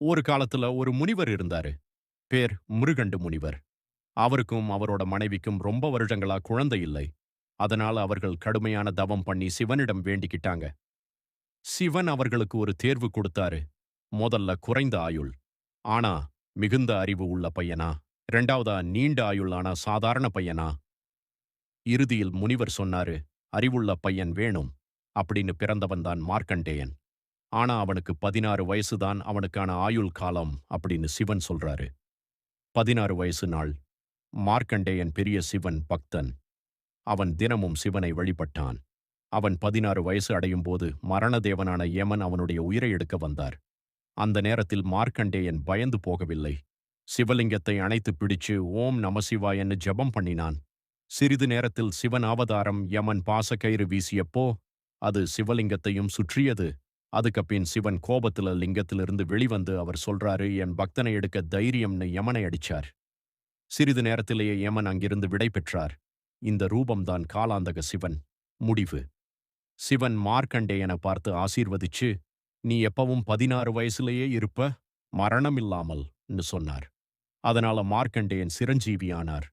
ஒரு காலத்துல ஒரு முனிவர் இருந்தாரு. பேர் முருகண்டு முனிவர். அவருக்கும் அவரோட மனைவிக்கும் ரொம்ப வருடங்களா குழந்தை இல்லை. அதனால அவர்கள் கடுமையான தவம் பண்ணி சிவனிடம் வேண்டிக்கிட்டாங்க. சிவன் அவர்களுக்கு ஒரு தேர்வு கொடுத்தாரு. முதல்ல குறைந்த ஆயுள். ஆனா மிகுந்த அறிவு உள்ள பையனா? இரண்டாவதா நீண்ட ஆயுள் ஆனா சாதாரண பையனா? இறுதியில் முனிவர் சொன்னாரு, அறிவுள்ள பையன் வேணும். அப்படின்னு பிறந்தவன் தான் மார்க்கண்டேயன். ஆனா அவனுக்கு 16 வயசுதான் அவனுக்கான ஆயுள் காலம் அப்படின்னு சிவன் சொல்றாரு. 16 வயசு நாள். மார்க்கண்டேயன் பெரிய சிவன் பக்தன். அவன் தினமும் சிவனை வழிபட்டான். அவன் 16 வயசு அடையும் போது மரண தேவனான யமன் அவனுடைய உயிரை எடுக்க வந்தார். அந்த நேரத்தில் மார்க்கண்டேயன் பயந்து போகவில்லை. சிவலிங்கத்தை அணைத்து பிடிச்சு ஓம் நமசிவாயன்னு ஜெபம் பண்ணினான். சிறிது நேரத்தில் சிவன் அவதாரம் யமன் பாசக்கயிறு வீசியப்போ அது சிவலிங்கத்தையும் சுற்றியது. அதுக்கப்பின் சிவன் கோபத்துல லிங்கத்திலிருந்து வெளிவந்து அவர் சொல்றாரு, என் பக்தனை எடுக்க தைரியம்னு யமனை அடிச்சார். சிறிது நேரத்திலேயே யமன் அங்கிருந்து விடை பெற்றார். இந்த ரூபம்தான் காலாந்தக சிவன். முடிவு. சிவன் மார்க்கண்டேயனை பார்த்து ஆசீர்வதிச்சு, நீ எப்பவும் 16 வயசுலயே இருப்ப, மரணம் இல்லாமல் சொன்னார். அதனால மார்க்கண்டேயன் சிரஞ்சீவியானார்.